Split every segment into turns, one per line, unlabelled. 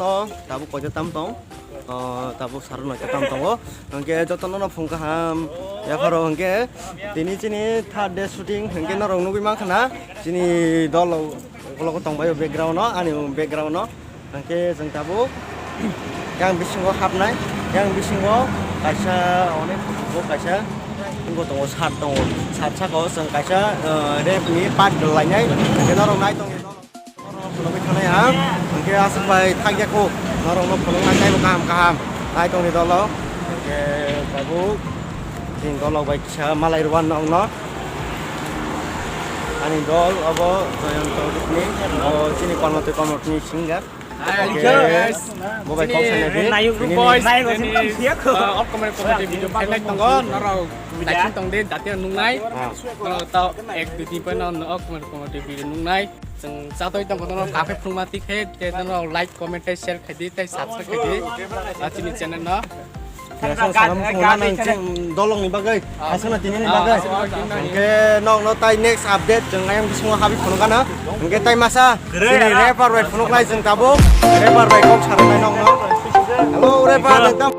no tabuk ko tam tong tabuk saru no tam tongo hingke jotono no phung kaham ya kharo hingke tini chini third day shooting hingke no rong nugui mangkhana chini dol ko tongbayo background no ani background no hingke jeng tabuk yang bisingo habnai yang bisingo kaisa onek photo kaisa ingko tongo sat sako jeng kaisa rep ni part lainai hingke no rong nai tong Kalau kita ya, mungkin asal bayi tagnya ku, orang mau pulang nanti bukan kaham, naik tong di dolo, oke, bagus, tinggal lo baik saya malah irwan nong no, ani dol, apa yang tahu ini, oh sini konot ini singgah. Mau baik kau sana deh. Ini boys, ini upcoming video highlight tonggo, naro tayang tong deh, tadi nungai, naro tau ek di pun naro upcoming video nungai. Satu itu kalau kafe prumati ke, jadi nol like, comment, share, kedi, subscribe kedi, sini channel no. Salam semua nang dolong nih bagai, asal nanti ini bagai. Oke, nong tay next update, jangan yang semua habis penuh kana. Oke, tay masa, sini repar wait penuh lagi jeng tabuk, repar wait kok saranai nong no. Halo repar, datang.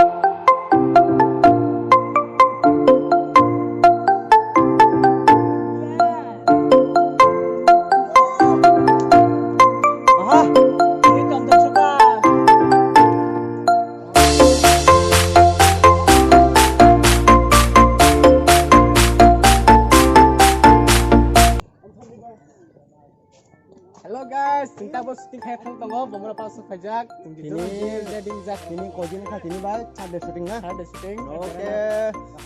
Halo guys, kita bos syuting kayak tonggo, beberapa sukajak.
Ini jadi jak ini kojin kah ini bal, ada syuting nah.
Ada syuting.
Oke,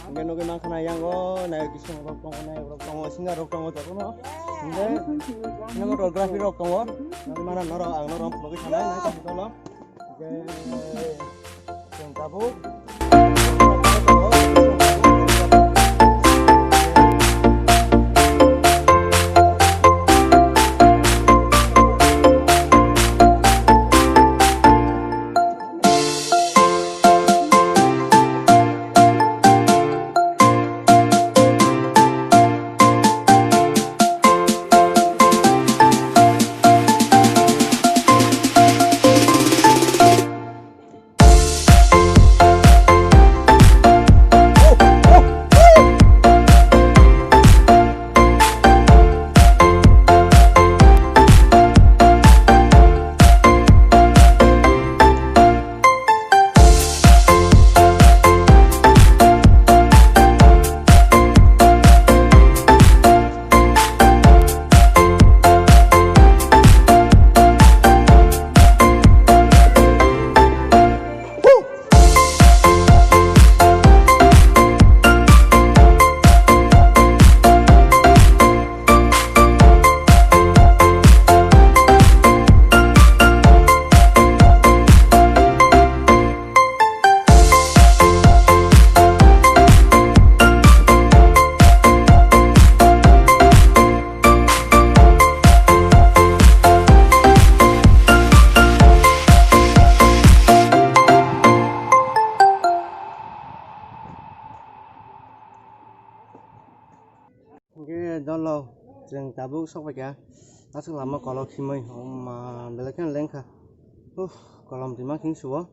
mungkin nunggu mangkana yang go, naik kisah rok tongo singa rok tongo jatuh no. Mungkin nunggu fotografi rok tongo, nanti mana noro ang noro pergi sana naik ke situ lo. Oke, yang tabuk. Oke, dolo, jeng tabuk sok baik ya. Asal lama kalau kimai, belakan lengkah. Kalau terima king suwo.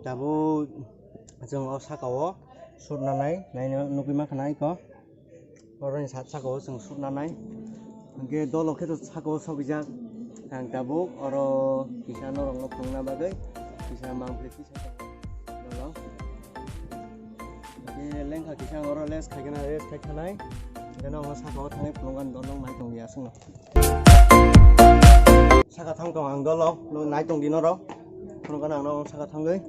Tabuk jeng osakawo, sud nanai, nai nuki makanai ko. Orang sakawo jeng sud nanai. Oke, dolo kita sakawo sok bijak. Yang tabuk, oro kisah norong lopong na bagai, kisah mampliti saya. Dolo. Lengkah kisah orang les kayak kanai, dan orang sakawa tangai pelongan dolong naik tong biasa no. Saka tang tong ang dolong, naik tong di noro, pelongan ang orang saka tangai.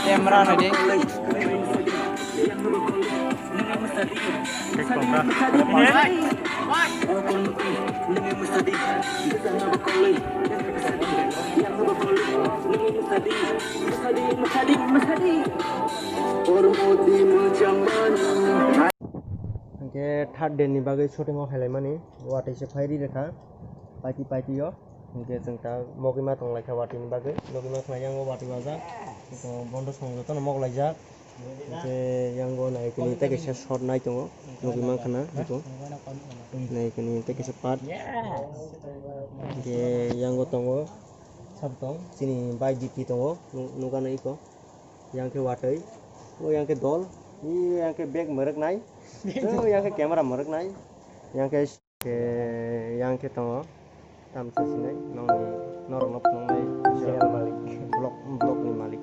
Camera này đi.
Oke, third day ni bagai shooting of Helemani, what is a fiery reka, Pati yo, oke, tentang Mogima tong like what in bagai, Mogima yang what was that, Bondos from the Mog like that, yang go like can take a short night to Mogima kana, like can take a part, yang go tongo, Sabtong, sini by GP tongo, Nugana iko, yang ke water, yang ke doll, yang ke bag merek nai. Yang ke kamera merekam nai, yang ke tengah, tam sini, norok nai, blok ni malik.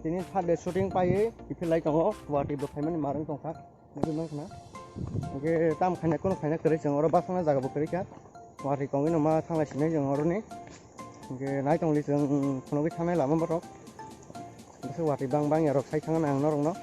Ini ada shooting pai, itu lagi tengok, waktu itu kami marang tongkat, macam mana? Oke, tam kena kono kena kerja, jangan orang basah nak jaga bekerja, waktu kami nama tanggal sini jangan orang ni, oke, naik tong list jangan kono kita naik lama berok, terus waktu bang ya rok saya tangan ang norong no.